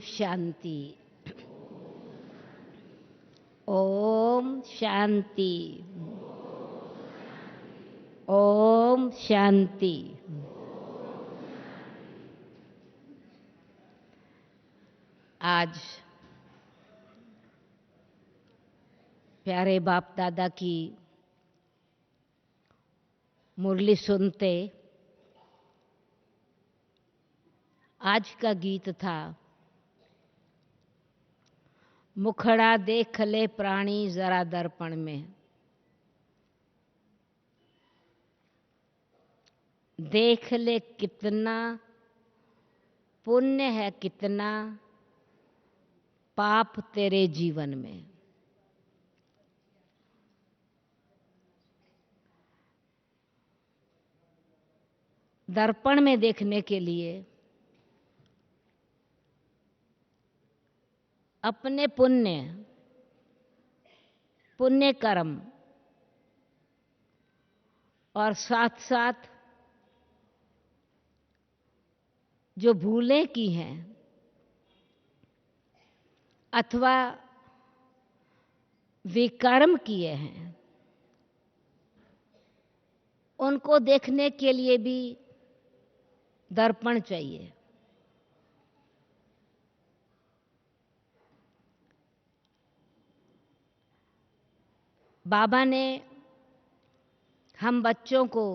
शांति। ओम शांति। ओम शांति। आज प्यारे बाप दादा की मुरली सुनते आज का गीत था, मुखड़ा देख ले प्राणी जरा दर्पण में, देख ले कितना पुण्य है, कितना पाप तेरे जीवन में। दर्पण में देखने के लिए अपने पुण्य कर्म और साथ साथ जो भूलें की हैं अथवा विकर्म किए हैं, उनको देखने के लिए भी दर्पण चाहिए। बाबा ने हम बच्चों को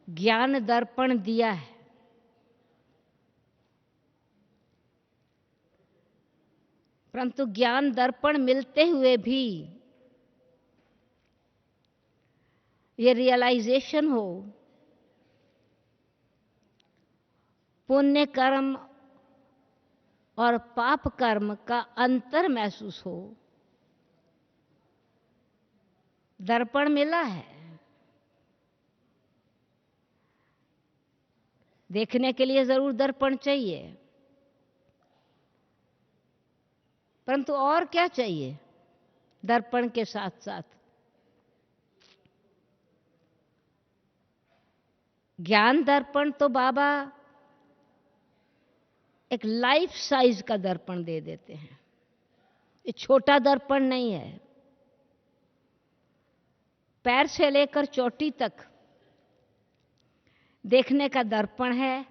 ज्ञान दर्पण दिया है, परंतु ज्ञान दर्पण मिलते हुए भी ये रियलाइजेशन हो, पुण्य कर्म और पाप कर्म का अंतर महसूस हो। दर्पण मिला है, देखने के लिए जरूर दर्पण चाहिए, परंतु और क्या चाहिए दर्पण के साथ साथ? ज्ञान दर्पण तो बाबा एक लाइफ साइज का दर्पण दे देते हैं। ये छोटा दर्पण नहीं है, पैर से लेकर चोटी तक देखने का दर्पण है,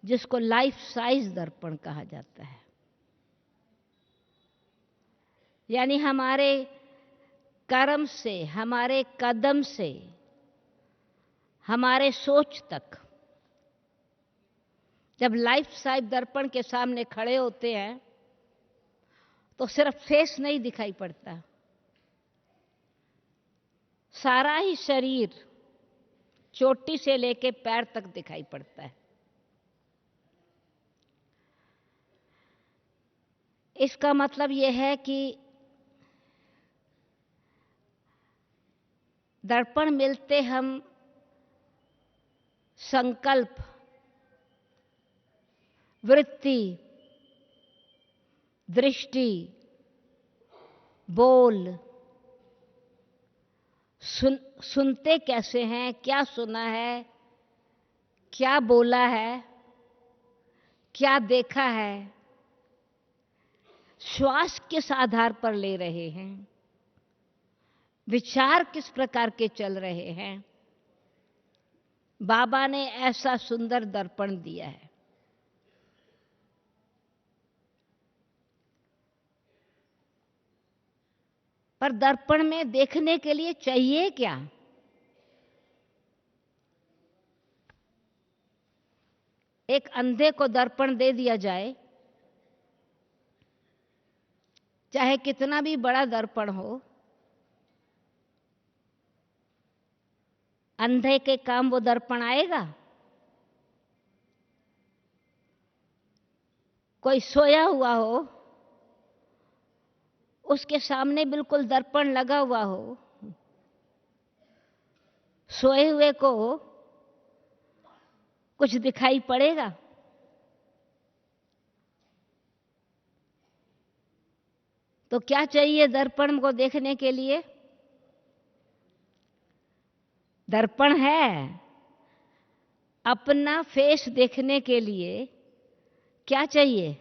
जिसको लाइफ साइज दर्पण कहा जाता है। यानी हमारे कर्म से, हमारे कदम से, हमारे सोच तक जब लाइफ साइज दर्पण के सामने खड़े होते हैं तो सिर्फ फेस नहीं दिखाई पड़ता, सारा ही शरीर चोटी से लेके पैर तक दिखाई पड़ता है। इसका मतलब यह है कि दर्पण मिलते हम संकल्प, वृत्ति, दृष्टि, बोल, सुनते कैसे हैं, क्या सुना है, क्या बोला है, क्या देखा है, श्वास किस आधार पर ले रहे हैं, विचार किस प्रकार के चल रहे हैं। बाबा ने ऐसा सुंदर दर्पण दिया है। पर दर्पण में देखने के लिए चाहिए क्या? एक अंधे को दर्पण दे दिया जाए, चाहे कितना भी बड़ा दर्पण हो, अंधे के काम वो दर्पण आएगा? कोई सोया हुआ हो, उसके सामने बिल्कुल दर्पण लगा हुआ हो, सोए हुए को कुछ दिखाई पड़ेगा? तो क्या चाहिए दर्पण को देखने के लिए? दर्पण है अपना फेस देखने के लिए क्या चाहिए?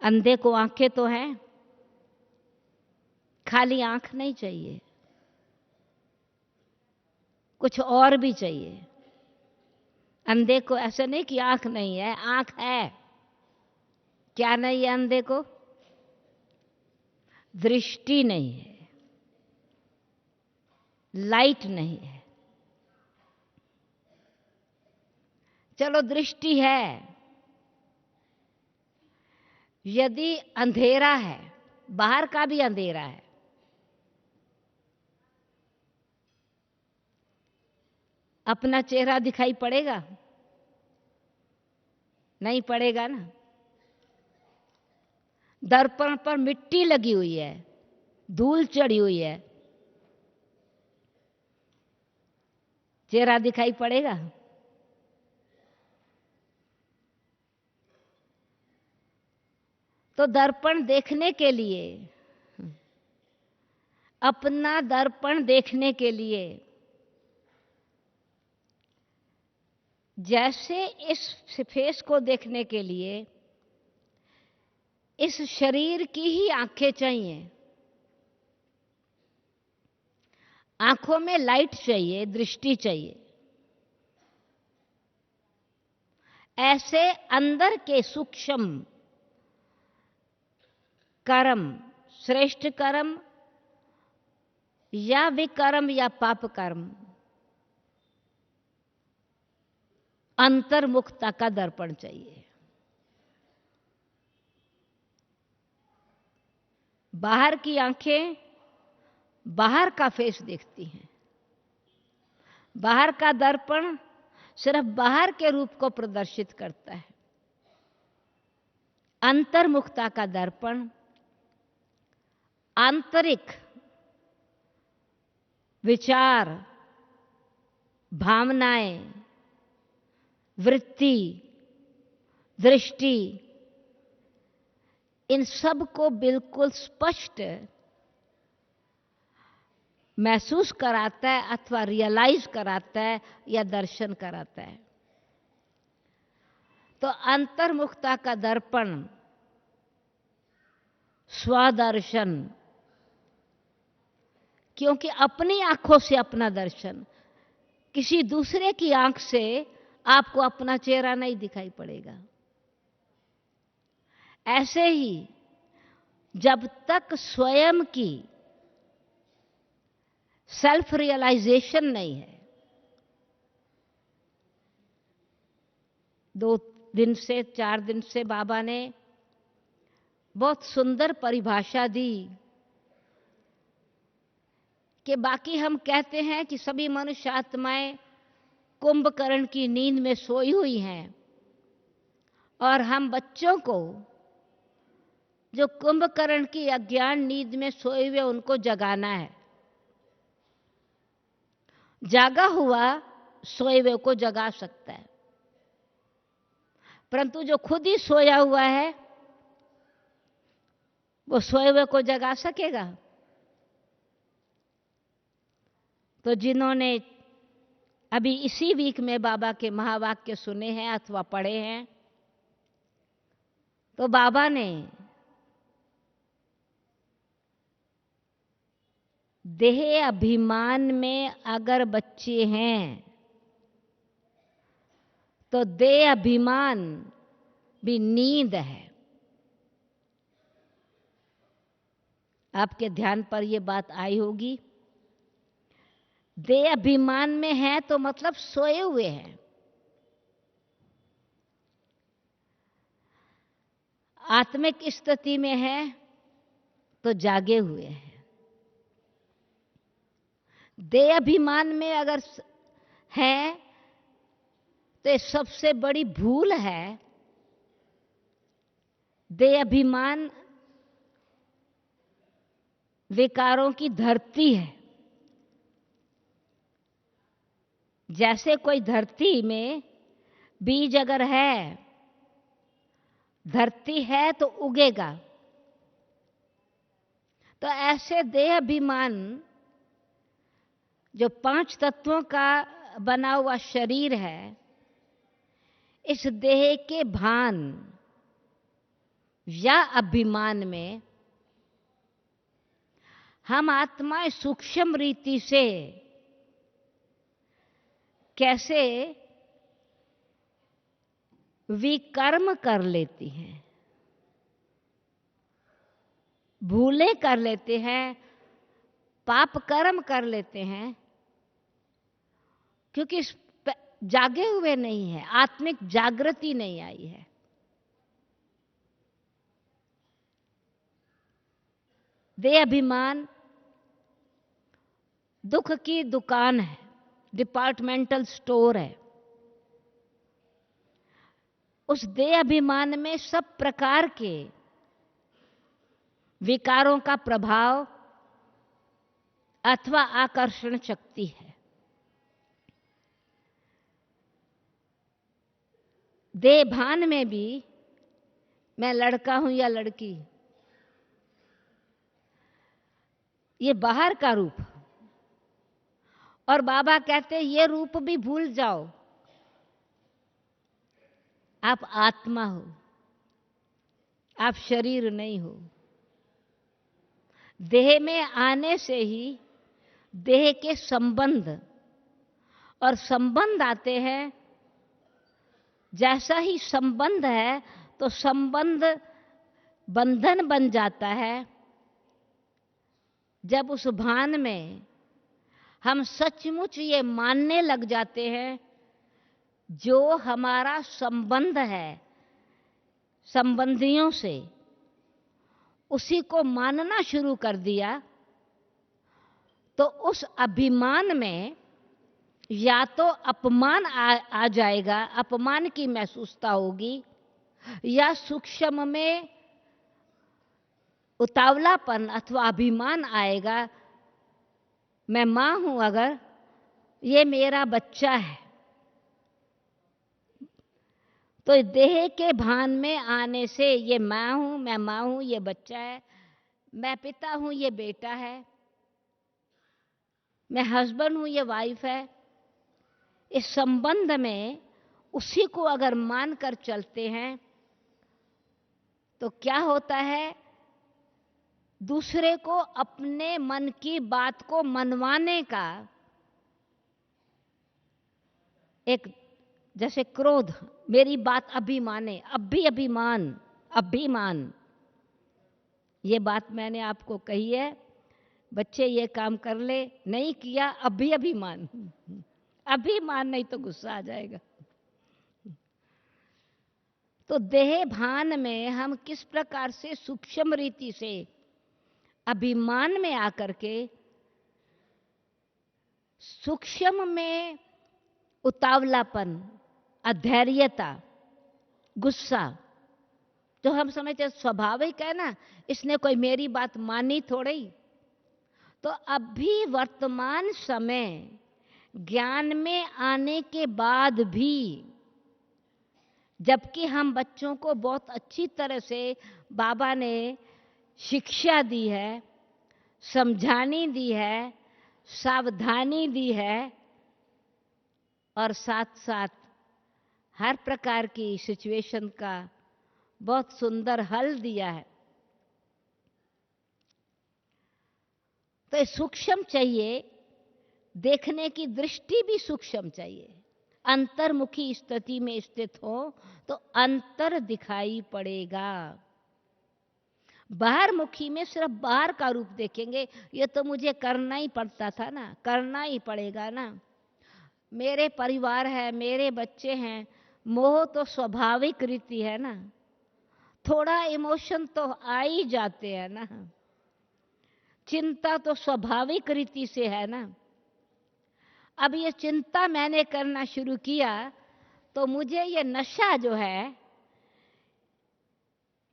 अंधे को आंखें तो हैं, खाली आंख नहीं चाहिए, कुछ और भी चाहिए। अंधे को ऐसा नहीं कि आंख नहीं है, आंख है। क्या नहीं है अंधे को? दृष्टि नहीं है, लाइट नहीं है। चलो दृष्टि है, यदि अंधेरा है, बाहर का भी अंधेरा है, अपना चेहरा दिखाई पड़ेगा? नहीं पड़ेगा ना। दर्पण पर मिट्टी लगी हुई है, धूल चढ़ी हुई है, चेहरा दिखाई पड़ेगा? तो दर्पण देखने के लिए, अपना दर्पण देखने के लिए, जैसे इस फेस को देखने के लिए इस शरीर की ही आंखें चाहिए, आंखों में लाइट चाहिए, दृष्टि चाहिए, ऐसे अंदर के सूक्ष्म कर्म, श्रेष्ठ कर्म या विकर्म या पाप कर्म, अंतर्मुखता का दर्पण चाहिए। बाहर की आंखें बाहर का फेस देखती हैं, बाहर का दर्पण सिर्फ बाहर के रूप को प्रदर्शित करता है। अंतर्मुखता का दर्पण आंतरिक विचार, भावनाएं, वृत्ति, दृष्टि, इन सब को बिल्कुल स्पष्ट महसूस कराता है अथवा रियलाइज कराता है या दर्शन कराता है। तो अंतर्मुखता का दर्पण स्वदर्शन, क्योंकि अपनी आंखों से अपना दर्शन, किसी दूसरे की आंख से आपको अपना चेहरा नहीं दिखाई पड़ेगा। ऐसे ही जब तक स्वयं की सेल्फ रियलाइजेशन नहीं है, 4 दिन से बाबा ने बहुत सुंदर परिभाषा दी कि बाकी हम कहते हैं कि सभी मनुष्य आत्माएं कुंभकर्ण की नींद में सोई हुई हैं और हम बच्चों को जो कुंभकर्ण की अज्ञान नींद में सोए हुए उनको जगाना है। जागा हुआ सोए हुए को जगा सकता है, परंतु जो खुद ही सोया हुआ है वो सोए हुए को जगा सकेगा? तो जिन्होंने अभी इसी वीक में बाबा के महावाक्य सुने हैं अथवा पढ़े हैं, तो बाबा ने देह अभिमान में अगर बच्चे हैं तो देह अभिमान भी नींद है। आपके ध्यान पर यह बात आई होगी। देह अभिमान में है तो मतलब सोए हुए हैं। आत्मिक स्थिति में है तो जागे हुए हैं। देह अभिमान में अगर है तो सबसे बड़ी भूल है। देह अभिमान विकारों की धरती है। जैसे कोई धरती में बीज अगर है, धरती है तो उगेगा, तो ऐसे देह अभिमान जो 5 तत्वों का बना हुआ शरीर है, इस देह के भान या अभिमान में हम आत्माएं सूक्ष्म रीति से कैसे विकर्म कर लेती हैं, भूले कर लेते हैं, पाप कर्म कर लेते हैं, क्योंकि जागे हुए नहीं है, आत्मिक जागृति नहीं आई है। देह अभिमान दुख की दुकान है, डिपार्टमेंटल स्टोर है। उस देह अभिमान में सब प्रकार के विकारों का प्रभाव अथवा आकर्षण शक्ति है। देह भान में भी मैं लड़का हूं या लड़की, ये बाहर का रूप, और बाबा कहते हैं ये रूप भी भूल जाओ, आप आत्मा हो, आप शरीर नहीं हो। देह में आने से ही देह के संबंध और संबंध आते हैं। जैसा ही संबंध है तो संबंध बंधन बन जाता है। जब उस भान में हम सचमुच ये मानने लग जाते हैं जो हमारा संबंध है संबंधियों से, उसी को मानना शुरू कर दिया, तो उस अभिमान में या तो अपमान आ जाएगा, अपमान की महसूसता होगी, या सूक्ष्म में उतावलापन अथवा अभिमान आएगा। मैं मां हूं, अगर ये मेरा बच्चा है, तो देह के भान में आने से ये मां हूं, मैं मां हूं, ये बच्चा है, मैं पिता हूं, ये बेटा है, मैं हस्बैंड हूं, ये वाइफ है। इस संबंध में उसी को अगर मानकर चलते हैं तो क्या होता है, दूसरे को अपने मन की बात को मनवाने का एक, जैसे क्रोध, मेरी बात अभी माने, अभिमान, ये बात मैंने आपको कही है, बच्चे ये काम कर ले, नहीं किया अभिमान, अभिमान नहीं तो गुस्सा आ जाएगा। तो देह भान में हम किस प्रकार से सूक्ष्म रीति से अभिमान में आकर के सूक्ष्म में उतावलापन, अधैर्यता, गुस्सा, जो हम समझते स्वाभाविक है ना, इसने कोई मेरी बात मानी थोड़ी। तो अभी वर्तमान समय ज्ञान में आने के बाद भी, जबकि हम बच्चों को बहुत अच्छी तरह से बाबा ने शिक्षा दी है, समझानी दी है, सावधानी दी है, और साथ साथ हर प्रकार की सिचुएशन का बहुत सुंदर हल दिया है। तो सूक्ष्म चाहिए, देखने की दृष्टि भी सूक्ष्म चाहिए। अंतर्मुखी स्थिति में स्थित हो तो अंतर दिखाई पड़ेगा। बाहरमुखी में सिर्फ बाहर का रूप देखेंगे, ये तो मुझे करना ही पड़ता था ना, करना ही पड़ेगा ना, मेरे परिवार है, मेरे बच्चे हैं, मोह तो स्वाभाविक रीति है ना, थोड़ा इमोशन तो आ ही जाते हैं ना, चिंता तो स्वाभाविक रीति से है ना। अब ये चिंता मैंने करना शुरू किया तो मुझे ये नशा जो है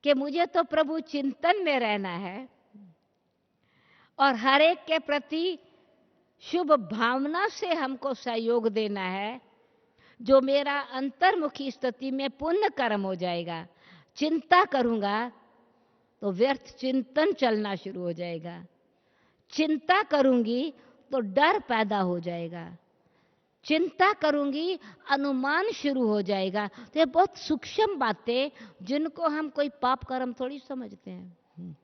कि मुझे तो प्रभु चिंतन में रहना है और हर एक के प्रति शुभ भावना से हमको सहयोग देना है, जो मेरा अंतर्मुखी स्थिति में पुण्य कर्म हो जाएगा। चिंता करूंगा तो व्यर्थ चिंतन चलना शुरू हो जाएगा, चिंता करूंगी तो डर पैदा हो जाएगा, चिंता करूंगी, अनुमान शुरू हो जाएगा। तो ये बहुत सूक्ष्म बातें जिनको हम कोई पाप कर्म थोड़ी समझते हैं।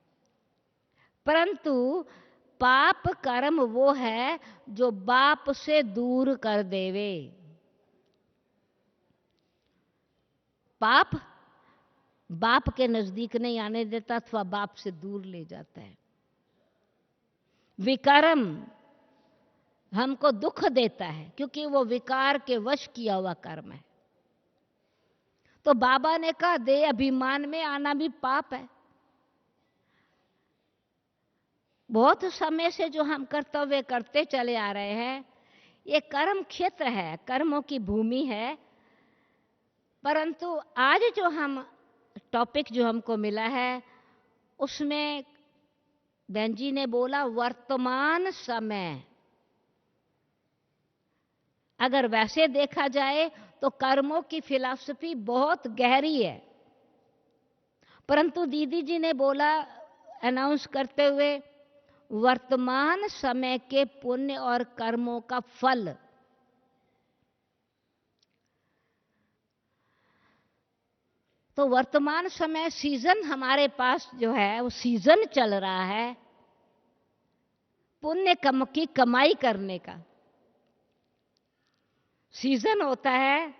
परंतु पाप कर्म वो है जो बाप से दूर कर देवे। पाप बाप के नजदीक नहीं आने देता अथवा बाप से दूर ले जाता है। विकर्म हमको दुख देता है क्योंकि वो विकार के वश किया हुआ कर्म है। तो बाबा ने कहा देह अभिमान में आना भी पाप है। बहुत समय से जो हम कर्तव्य करते चले आ रहे हैं, ये कर्म क्षेत्र है, कर्मों की भूमि है। परंतु आज जो हम टॉपिक जो हमको मिला है उसमें बहन जी ने बोला वर्तमान समय। अगर वैसे देखा जाए तो कर्मों की फिलॉसफी बहुत गहरी है, परंतु दीदी जी ने बोला अनाउंस करते हुए वर्तमान समय के पुण्य और कर्मों का फल। तो वर्तमान समय सीजन हमारे पास जो है वो सीजन चल रहा है पुण्य कर्म की कमाई करने का। सीजन होता है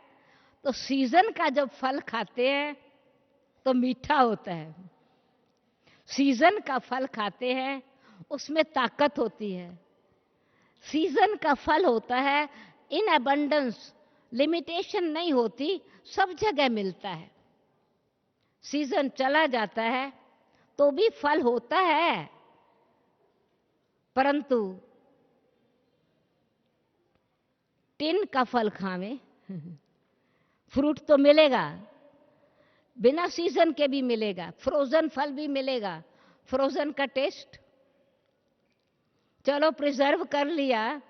तो सीजन का जब फल खाते हैं तो मीठा होता है। सीजन का फल खाते हैं उसमें ताकत होती है। सीजन का फल होता है इन अबंडेंस, लिमिटेशन नहीं होती, सब जगह मिलता है। सीजन चला जाता है तो भी फल होता है, परंतु टिन का फल खावे फ्रूट तो मिलेगा, बिना सीजन के भी मिलेगा, फ्रोजन फल भी मिलेगा। फ्रोजन का टेस्ट चलो प्रिजर्व कर लिया,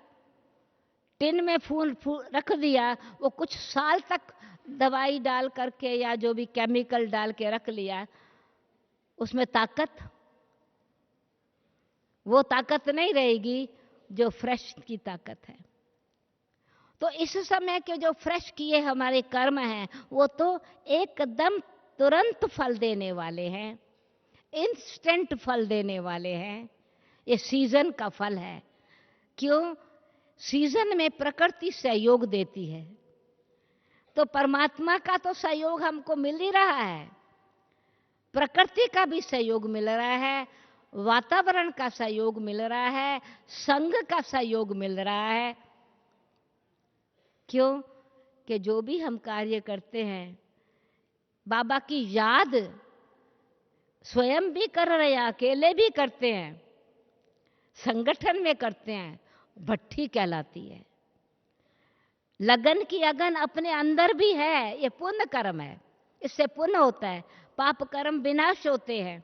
टिन में फूल रख दिया, वो कुछ साल तक दवाई डाल करके या जो भी केमिकल डाल के रख लिया, उसमें ताकत, वो ताकत नहीं रहेगी जो फ्रेश की ताकत है। तो इस समय के जो फ्रेश किए हमारे कर्म हैं वो तो एकदम तुरंत फल देने वाले हैं, इंस्टेंट फल देने वाले हैं। ये सीजन का फल है। क्यों? सीजन में प्रकृति सहयोग देती है, तो परमात्मा का तो सहयोग हमको मिल ही रहा है, प्रकृति का भी सहयोग मिल रहा है, वातावरण का सहयोग मिल रहा है, संग का सहयोग मिल रहा है। क्यों? कि जो भी हम कार्य करते हैं बाबा की याद स्वयं भी कर रहे हैं, अकेले भी करते हैं, संगठन में करते हैं, भट्ठी कहलाती है। लगन की अगन अपने अंदर भी है, ये पुण्य कर्म है, इससे पुण्य होता है, पाप कर्म विनाश होते हैं।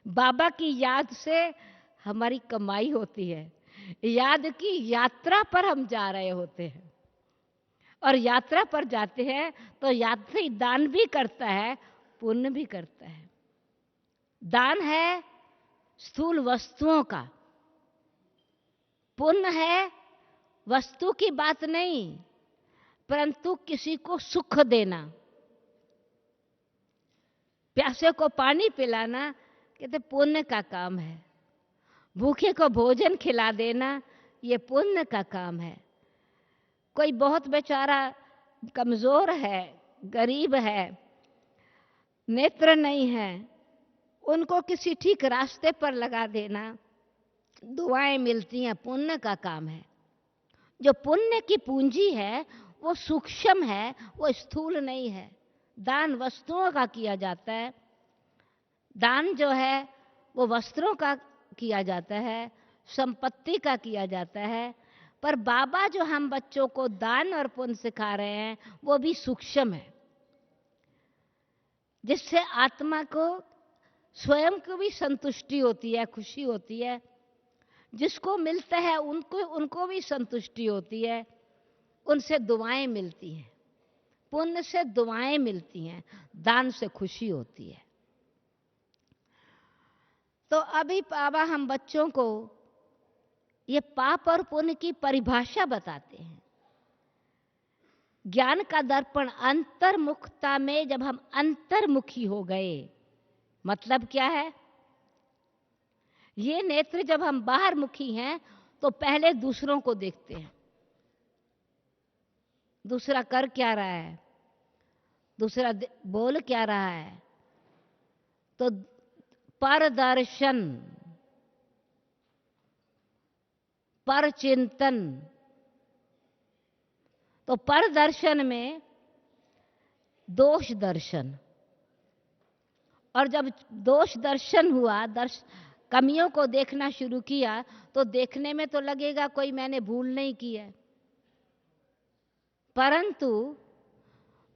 बाबा की याद से हमारी कमाई होती है, याद की यात्रा पर हम जा रहे होते हैं, और यात्रा पर जाते हैं तो यात्री दान भी करता है, पुण्य भी करता है। दान है स्थूल वस्तुओं का, पुण्य है वस्तु की बात नहीं, परंतु किसी को सुख देना, प्यासे को पानी पिलाना, कहते पुण्य का काम है। भूखे को भोजन खिला देना, ये पुण्य का काम है। कोई बहुत बेचारा कमजोर है, गरीब है, नेत्र नहीं है, उनको किसी ठीक रास्ते पर लगा देना, दुआएं मिलती हैं, पुण्य का काम है। जो पुण्य की पूंजी है वो सूक्ष्म है, वो स्थूल नहीं है। दान वस्तुओं का किया जाता है, दान जो है वो वस्त्रों का किया जाता है, संपत्ति का किया जाता है, पर बाबा जो हम बच्चों को दान और पुण्य सिखा रहे हैं वो भी सूक्ष्म है, जिससे आत्मा को स्वयं को भी संतुष्टि होती है, खुशी होती है, जिसको मिलता है उनको भी संतुष्टि होती है, उनसे दुआएं मिलती हैं, पुण्य से दुआएं मिलती हैं, दान से खुशी होती है। तो अभी बाबा हम बच्चों को ये पाप और पुण्य की परिभाषा बताते हैं। ज्ञान का दर्पण अंतर्मुखता में जब हम अंतर्मुखी हो गए, मतलब क्या है? ये नेत्र जब हम बाहर मुखी हैं तो पहले दूसरों को देखते हैं, दूसरा कर क्या रहा है, दूसरा बोल क्या रहा है, तो परदर्शन, परचिंतन। तो परदर्शन में दोष दर्शन, और जब दोष दर्शन हुआ, कमियों को देखना शुरू किया, तो देखने में तो लगेगा कोई मैंने भूल नहीं की है, परंतु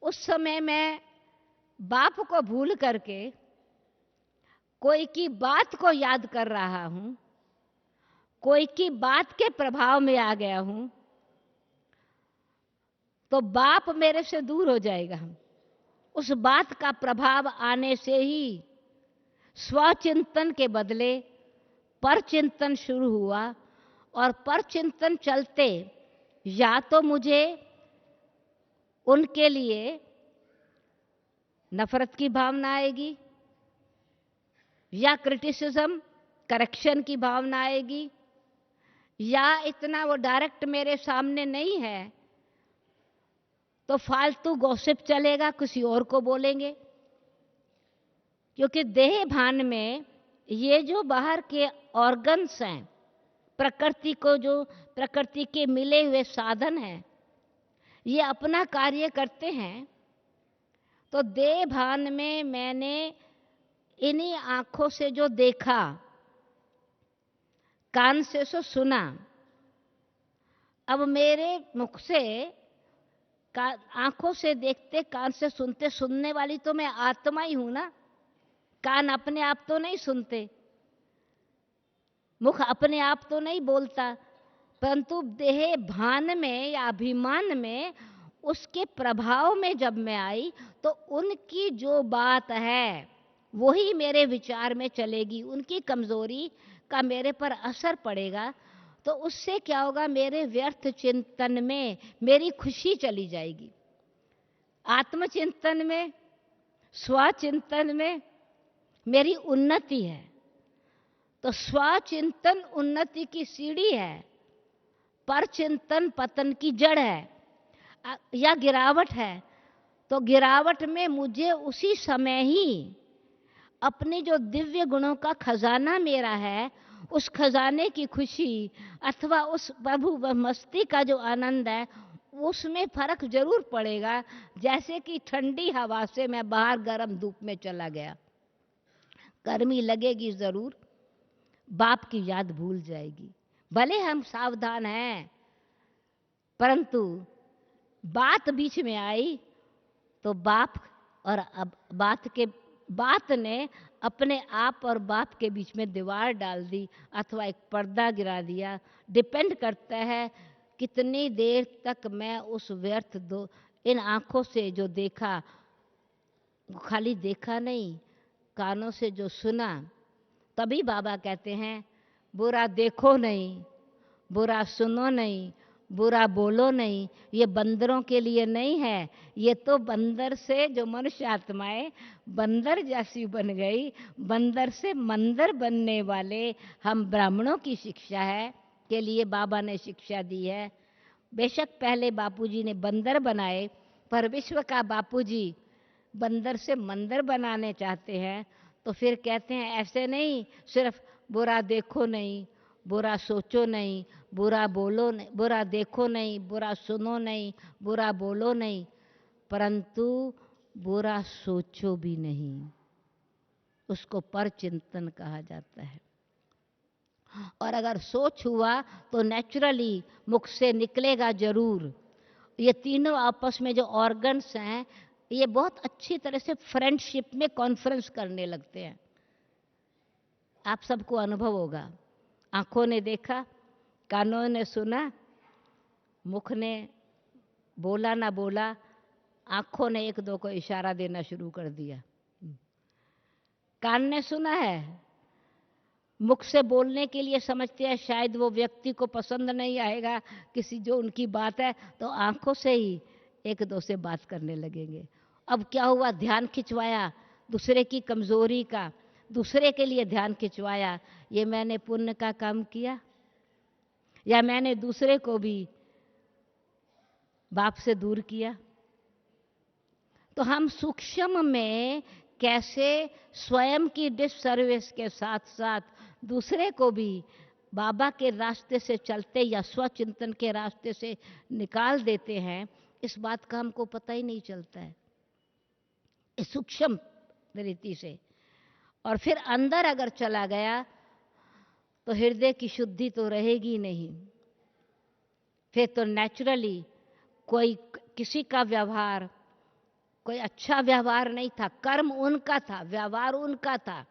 उस समय मैं बाप को भूल करके कोई की बात को याद कर रहा हूं, कोई की बात के प्रभाव में आ गया हूं, तो बाप मेरे से दूर हो जाएगा। उस बात का प्रभाव आने से ही स्वचिंतन के बदले परचिंतन शुरू हुआ, और परचिंतन चलते या तो मुझे उनके लिए नफरत की भावना आएगी, या क्रिटिसिज्म, करेक्शन की भावना आएगी, या इतना वो डायरेक्ट मेरे सामने नहीं है तो फालतू गॉसिप चलेगा, किसी और को बोलेंगे। क्योंकि देह भान में ये जो बाहर के ऑर्गन्स हैं, प्रकृति के मिले हुए साधन हैं, ये अपना कार्य करते हैं। तो देह भान में मैंने इन्हीं आंखों से जो देखा, कान से जो सुना, अब मेरे मुख से, आंखों से देखते, कान से सुनते, सुनने वाली तो मैं आत्मा ही हूं ना। कान अपने आप तो नहीं सुनते, मुख अपने आप तो नहीं बोलता, परंतु देह भान में या अभिमान में उसके प्रभाव में जब मैं आई तो उनकी जो बात है वही मेरे विचार में चलेगी, उनकी कमजोरी का मेरे पर असर पड़ेगा। तो उससे क्या होगा, मेरे व्यर्थ चिंतन में मेरी खुशी चली जाएगी। आत्मचिंतन में, स्वचिंतन में मेरी उन्नति है। तो स्वचिंतन उन्नति की सीढ़ी है, परचिंतन पतन की जड़ है या गिरावट है। तो गिरावट में मुझे उसी समय ही अपने जो दिव्य गुणों का खजाना मेरा है, उस खजाने की खुशी अथवा उस प्रभु मस्ती का जो आनंद है, उसमें फर्क जरूर पड़ेगा। जैसे कि ठंडी हवा से मैं बाहर गर्म धूप में चला गया, गर्मी लगेगी जरूर, बाप की याद भूल जाएगी। भले हम सावधान हैं, परंतु बात बीच में आई तो बाप और अब बात ने अपने आप और बाप के बीच में दीवार डाल दी अथवा एक पर्दा गिरा दिया। डिपेंड करता है कितनी देर तक मैं उस व्यर्थ इन आंखों से जो देखा, खाली देखा नहीं, कानों से जो सुना। तभी बाबा कहते हैं बुरा देखो नहीं, बुरा सुनो नहीं, बुरा बोलो नहीं। ये बंदरों के लिए नहीं है, ये तो बंदर से जो मनुष्य आत्माएं बंदर जैसी बन गई, बंदर से मंदर बनने वाले हम ब्राह्मणों की शिक्षा है, के लिए बाबा ने शिक्षा दी है। बेशक पहले बापूजी ने बंदर बनाए, पर विश्व का बापूजी बंदर से मंदर बनाने चाहते हैं। तो फिर कहते हैं ऐसे नहीं, सिर्फ बुरा देखो नहीं, बुरा सोचो नहीं, बुरा बोलो नहीं, बुरा देखो नहीं, बुरा सुनो नहीं, बुरा बोलो नहीं, परंतु बुरा सोचो भी नहीं। उसको परचिंतन कहा जाता है। और अगर सोच हुआ तो नेचुरली मुख से निकलेगा जरूर। ये तीनों आपस में जो ऑर्गन्स हैं, ये बहुत अच्छी तरह से फ्रेंडशिप में कॉन्फ्रेंस करने लगते हैं। आप सबको अनुभव होगा, आंखों ने देखा, कानों ने सुना, मुख ने बोला ना बोला, आंखों ने एक दो को इशारा देना शुरू कर दिया। कान ने सुना है, मुख से बोलने के लिए समझते हैं शायद वो व्यक्ति को पसंद नहीं आएगा किसी जो उनकी बात है, तो आंखों से ही एक दो से बात करने लगेंगे। अब क्या हुआ, ध्यान खिंचवाया दूसरे की कमजोरी का, दूसरे के लिए ध्यान खिंचवाया, ये मैंने पुण्य का काम किया या मैंने दूसरे को भी बाप से दूर किया? तो हम सूक्ष्म में कैसे स्वयं की डिससर्विस के साथ साथ दूसरे को भी बाबा के रास्ते से चलते या स्वचिंतन के रास्ते से निकाल देते हैं, इस बात का हमको पता ही नहीं चलता है, इस सूक्ष्म रीति से। और फिर अंदर अगर चला गया तो हृदय की शुद्धि तो रहेगी नहीं। फिर तो नेचुरली कोई किसी का व्यवहार कोई अच्छा व्यवहार नहीं था, कर्म उनका था, व्यवहार उनका था,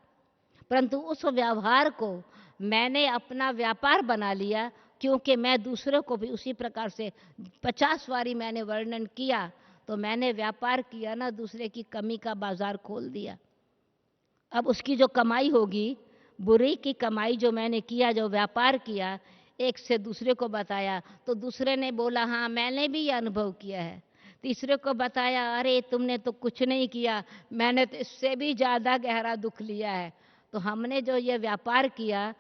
परंतु उस व्यवहार को मैंने अपना व्यापार बना लिया, क्योंकि मैं दूसरों को भी उसी प्रकार से 50 बारी मैंने वर्णन किया, तो मैंने व्यापार किया ना, दूसरे की कमी का बाजार खोल दिया। अब उसकी जो कमाई होगी, बुरी की कमाई जो मैंने किया, जो व्यापार किया, एक से दूसरे को बताया तो दूसरे ने बोला हाँ मैंने भी ये अनुभव किया है, तीसरे को बताया अरे तुमने तो कुछ नहीं किया, मैंने तो इससे भी ज़्यादा गहरा दुख लिया है। तो हमने जो ये व्यापार किया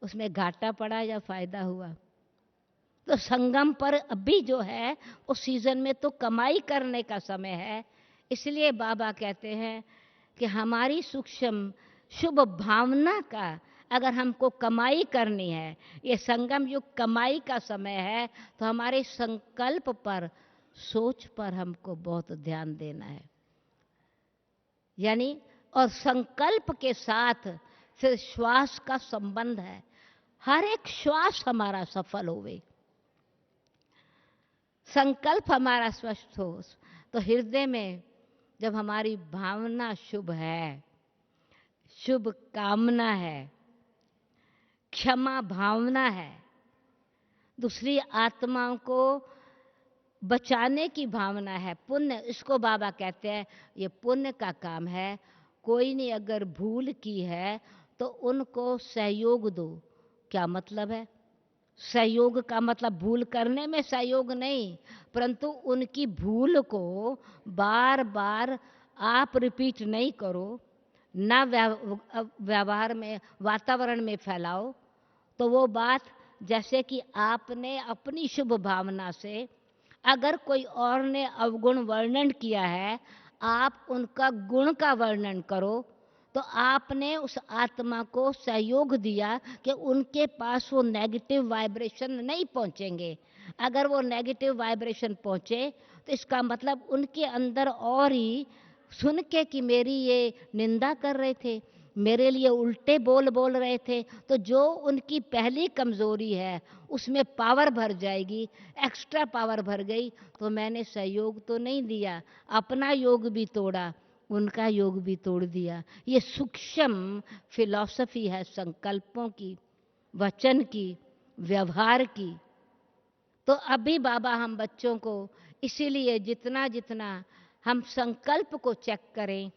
उसमें घाटा पड़ा या फायदा हुआ? तो संगम पर अभी जो है उस सीजन में तो कमाई करने का समय है। इसलिए बाबा कहते हैं कि हमारी सूक्ष्म शुभ भावना का अगर हमको कमाई करनी है, ये संगम युग कमाई का समय है, तो हमारे संकल्प पर, सोच पर हमको बहुत ध्यान देना है। यानी और संकल्प के साथ फिर श्वास का संबंध है, हर एक श्वास हमारा सफल होवे, संकल्प हमारा स्वस्थ हो। तो हृदय में जब हमारी भावना शुभ है, शुभ कामना है, क्षमा भावना है, दूसरी आत्माओं को बचाने की भावना है, पुण्य, इसको बाबा कहते हैं ये पुण्य का काम है। कोई ने अगर भूल की है तो उनको सहयोग दो। क्या मतलब है? सहयोग का मतलब भूल करने में सहयोग नहीं, परंतु उनकी भूल को बार बार आप रिपीट नहीं करो, ना व्यवहार में, वातावरण में फैलाओ। तो वो बात जैसे कि आपने अपनी शुभ भावना से अगर कोई और ने अवगुण वर्णन किया है, आप उनका गुण का वर्णन करो, तो आपने उस आत्मा को सहयोग दिया कि उनके पास वो नेगेटिव वाइब्रेशन नहीं पहुंचेंगे। अगर वो नेगेटिव वाइब्रेशन पहुंचे तो इसका मतलब उनके अंदर और ही सुन के कि मेरी ये निंदा कर रहे थे, मेरे लिए उल्टे बोल बोल रहे थे, तो जो उनकी पहली कमज़ोरी है उसमें पावर भर जाएगी, एक्स्ट्रा पावर भर गई। तो मैंने सहयोग तो नहीं दिया, अपना योग भी तोड़ा, उनका योग भी तोड़ दिया। ये सूक्ष्म फिलॉसफी है संकल्पों की, वचन की, व्यवहार की। तो अभी बाबा हम बच्चों को इसीलिए जितना जितना हम संकल्प को चेक करें,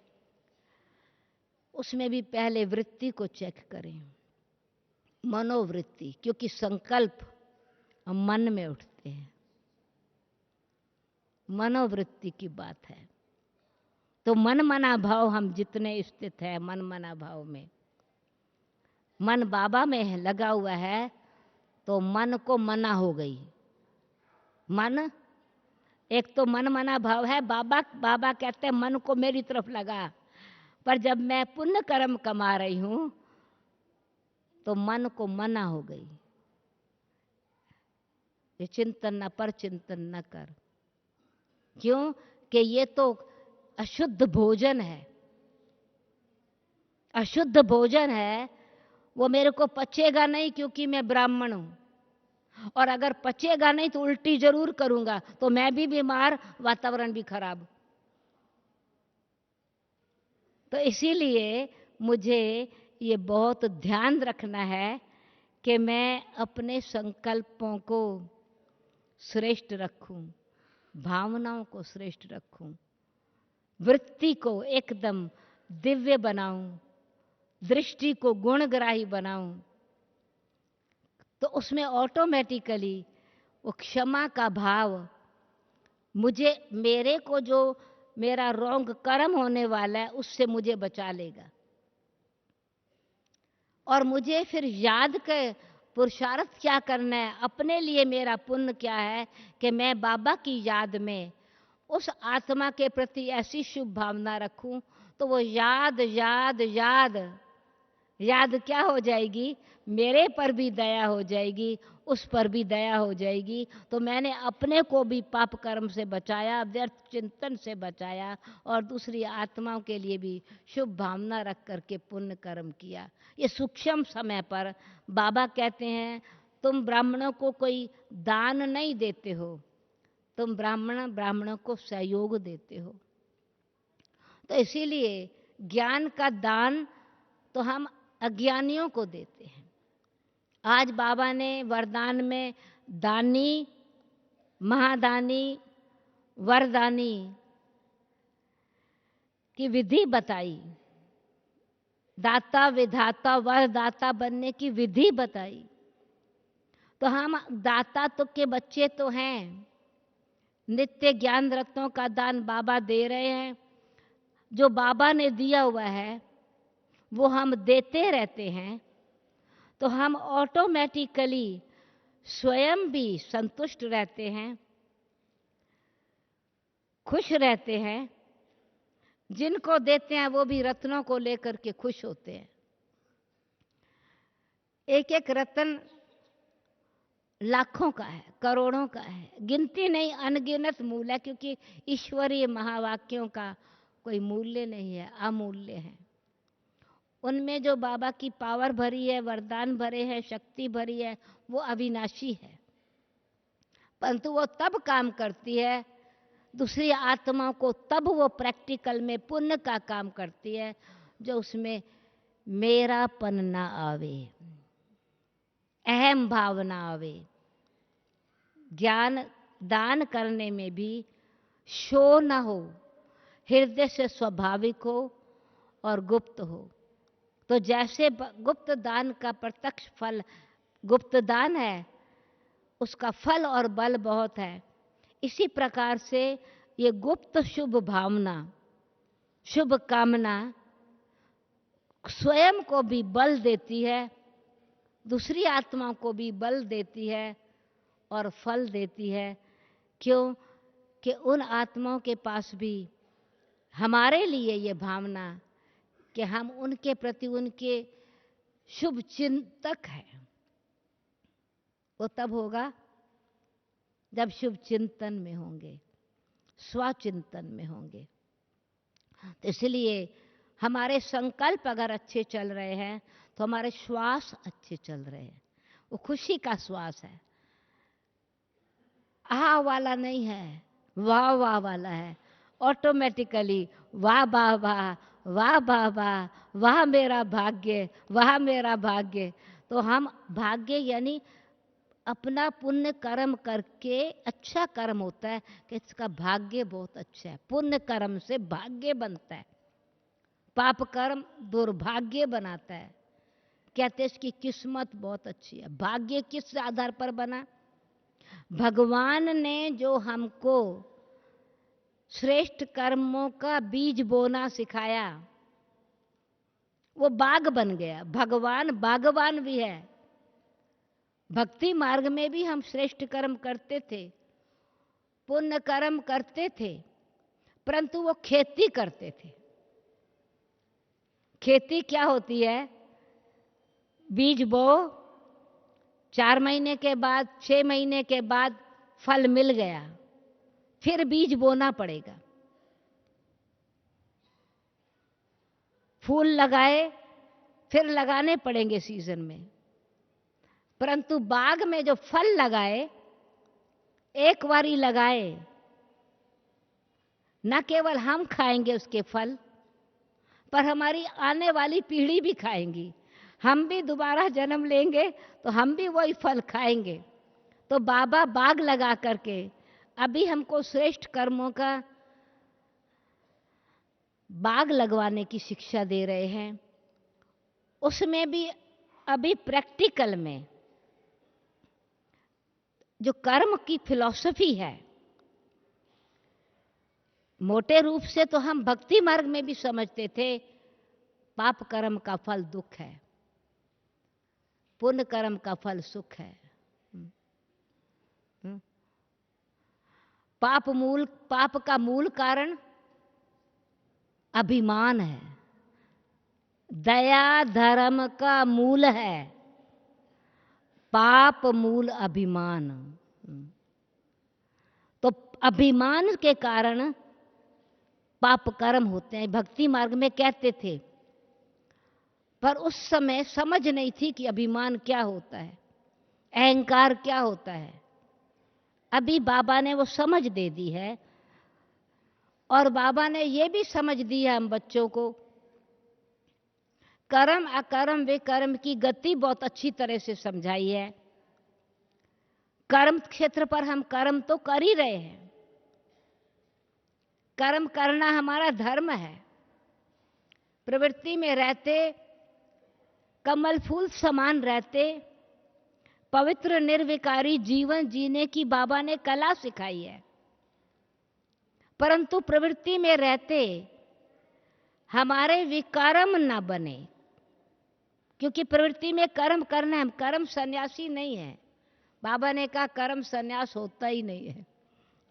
उसमें भी पहले वृत्ति को चेक करें, मनोवृत्ति, क्योंकि संकल्प मन में उठते हैं, मनोवृत्ति की बात है। तो मन मना भाव हम जितने स्थित हैं, मन मना भाव में, मन बाबा में लगा हुआ है तो मन को मना हो गई। मन एक तो मन मना भाव है, बाबा कहते हैं मन को मेरी तरफ लगा, पर जब मैं पुण्य कर्म कमा रही हूं तो मन को मना हो गई, ये चिंतन न पर चिंतन न कर। क्यों? कि ये तो अशुद्ध भोजन है, अशुद्ध भोजन है, वो मेरे को पचेगा नहीं क्योंकि मैं ब्राह्मण हूं, और अगर पचेगा नहीं तो उल्टी जरूर करूंगा, तो मैं भी बीमार, वातावरण भी खराब। तो इसीलिए मुझे ये बहुत ध्यान रखना है कि मैं अपने संकल्पों को श्रेष्ठ रखूं, भावनाओं को श्रेष्ठ रखूं, वृत्ति को एकदम दिव्य बनाऊं, दृष्टि को गुणग्राही बनाऊं। तो उसमें ऑटोमेटिकली वो क्षमा का भाव मुझे, मेरे को जो मेरा रॉन्ग कर्म होने वाला है उससे मुझे बचा लेगा। और मुझे फिर याद कर पुरुषार्थ क्या करना है, अपने लिए मेरा पुण्य क्या है कि मैं बाबा की याद में उस आत्मा के प्रति ऐसी शुभ भावना रखूं, तो वो याद याद याद याद क्या हो जाएगी, मेरे पर भी दया हो जाएगी, उस पर भी दया हो जाएगी। तो मैंने अपने को भी पाप कर्म से बचाया, व्यर्थ चिंतन से बचाया, और दूसरी आत्माओं के लिए भी शुभ भावना रख करके पुण्य कर्म किया। ये सूक्ष्म समय पर बाबा कहते हैं, तुम ब्राह्मणों को कोई दान नहीं देते हो, तुम ब्राह्मणों को सहयोग देते हो। तो इसीलिए ज्ञान का दान तो हम अज्ञानियों को देते हैं। आज बाबा ने वरदान में दानी, महादानी, वरदानी की विधि बताई, दाता विधाता वरदाता बनने की विधि बताई। तो हम दाता तो के बच्चे तो हैं, नित्य ज्ञान रत्नों का दान बाबा दे रहे हैं। जो बाबा ने दिया हुआ है वो हम देते रहते हैं, तो हम ऑटोमेटिकली स्वयं भी संतुष्ट रहते हैं, खुश रहते हैं। जिनको देते हैं वो भी रत्नों को लेकर के खुश होते हैं। एक एक रत्न लाखों का है, करोड़ों का है, गिनती नहीं, अनगिनत मूल्य है, क्योंकि ईश्वरीय महावाक्यों का कोई मूल्य नहीं है, अमूल्य है। उनमें जो बाबा की पावर भरी है, वरदान भरे हैं, शक्ति भरी है, वो अविनाशी है। परंतु वो तब काम करती है दूसरी आत्माओं को, तब वो प्रैक्टिकल में पुण्य का काम करती है, जो उसमें मेरापन ना आवे, अहम भावना आवे। ज्ञान दान करने में भी शो ना हो, हृदय से स्वाभाविक हो और गुप्त हो। तो जैसे गुप्त दान का प्रत्यक्ष फल गुप्त दान है, उसका फल और बल बहुत है, इसी प्रकार से ये गुप्त शुभ भावना, शुभ कामना स्वयं को भी बल देती है, दूसरी आत्माओं को भी बल देती है और फल देती है। क्यों? कि उन आत्माओं के पास भी हमारे लिए ये भावना कि हम उनके प्रति उनके शुभ चिंतक हैं। वो तब होगा जब शुभ चिंतन में होंगे, स्वचिंतन में होंगे। तो इसलिए हमारे संकल्प अगर अच्छे चल रहे हैं तो हमारे श्वास अच्छे चल रहे हैं। वो खुशी का श्वास है, आह वाला नहीं है, वाह वाह वाला है। ऑटोमेटिकली वाह वाह वाह, वाह वाह वाह, वाह मेरा भाग्य, वाह मेरा भाग्य। तो हम भाग्य यानी अपना पुण्य कर्म करके अच्छा कर्म होता है कि इसका भाग्य बहुत अच्छा है। पुण्य कर्म से भाग्य बनता है, पाप कर्म दुर्भाग्य बनाता है। कहते हैं इसकी किस्मत बहुत अच्छी है। भाग्य किस आधार पर बना? भगवान ने जो हमको श्रेष्ठ कर्मों का बीज बोना सिखाया, वो बाग बन गया। भगवान बागवान भी है। भक्ति मार्ग में भी हम श्रेष्ठ कर्म करते थे, पुण्य कर्म करते थे, परंतु वो खेती करते थे। खेती क्या होती है? बीज बो, 4 महीने के बाद, 6 महीने के बाद फल मिल गया, फिर बीज बोना पड़ेगा। फूल लगाए, फिर लगाने पड़ेंगे सीजन में। परंतु बाग में जो फल लगाए, एक बारी लगाए, न केवल हम खाएंगे उसके फल, पर हमारी आने वाली पीढ़ी भी खाएंगी। हम भी दोबारा जन्म लेंगे तो हम भी वही फल खाएंगे। तो बाबा बाग लगा करके अभी हमको श्रेष्ठ कर्मों का बाग लगवाने की शिक्षा दे रहे हैं। उसमें भी अभी प्रैक्टिकल में जो कर्म की फिलॉसफी है, मोटे रूप से तो हम भक्ति मार्ग में भी समझते थे पाप कर्म का फल दुख है, पुण्य कर्म का फल सुख है। पाप का मूल कारण अभिमान है, दया धर्म का मूल है, पाप मूल अभिमान। तो अभिमान के कारण पाप कर्म होते हैं, भक्ति मार्ग में कहते थे। पर उस समय समझ नहीं थी कि अभिमान क्या होता है, अहंकार क्या होता है। अभी बाबा ने वो समझ दे दी है, और बाबा ने ये भी समझ दी है हम बच्चों को, कर्म अकर्म विकर्म की गति बहुत अच्छी तरह से समझाई है। कर्म क्षेत्र पर हम कर्म तो कर ही रहे हैं, कर्म करना हमारा धर्म है। प्रवृत्ति में रहते, कमल फूल समान रहते, पवित्र निर्विकारी जीवन जीने की बाबा ने कला सिखाई है। परंतु प्रवृत्ति में रहते हमारे विकर्म ना बने, क्योंकि प्रवृत्ति में कर्म करना है। हम कर्म सन्यासी नहीं है। बाबा ने कहा कर्म सन्यास होता ही नहीं है,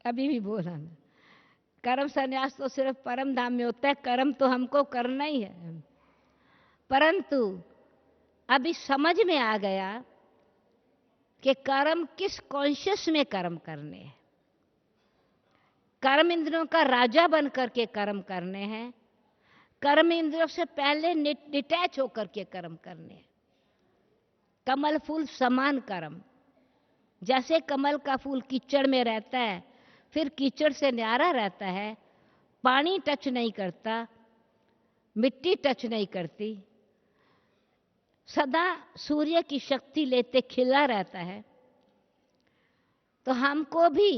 अभी भी बोला ना, कर्म सन्यास तो सिर्फ परम धाम में होता है, कर्म तो हमको करना ही है। परंतु अभी समझ में आ गया कि कर्म किस कॉन्शियस में कर्म करने हैं। कर्म इंद्रियों का राजा बन करके कर्म करने हैं, कर्म इंद्रियों से पहले डिटैच होकर के कर्म करने हैं। कमल फूल समान कर्म, जैसे कमल का फूल कीचड़ में रहता है, फिर कीचड़ से न्यारा रहता है, पानी टच नहीं करता, मिट्टी टच नहीं करती, सदा सूर्य की शक्ति लेते खिला रहता है। तो हमको भी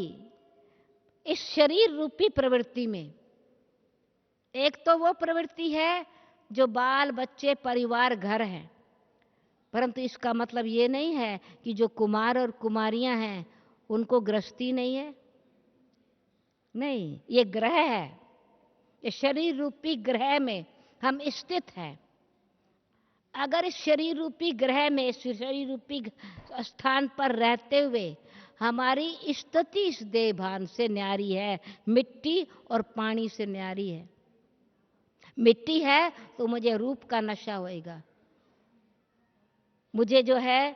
इस शरीर रूपी प्रवृत्ति में, एक तो वो प्रवृत्ति है जो बाल बच्चे परिवार घर हैं, परंतु इसका मतलब ये नहीं है कि जो कुमार और कुमारियां हैं उनको गृहस्थी नहीं है। नहीं, ये ग्रह है, ये शरीर रूपी ग्रह में हम स्थित हैं। अगर इस शरीर रूपी ग्रह में, इस शरीर रूपी स्थान पर रहते हुए हमारी स्थिति इस देह भान से न्यारी है, मिट्टी और पानी से न्यारी है। मिट्टी है तो मुझे रूप का नशा होएगा, मुझे जो है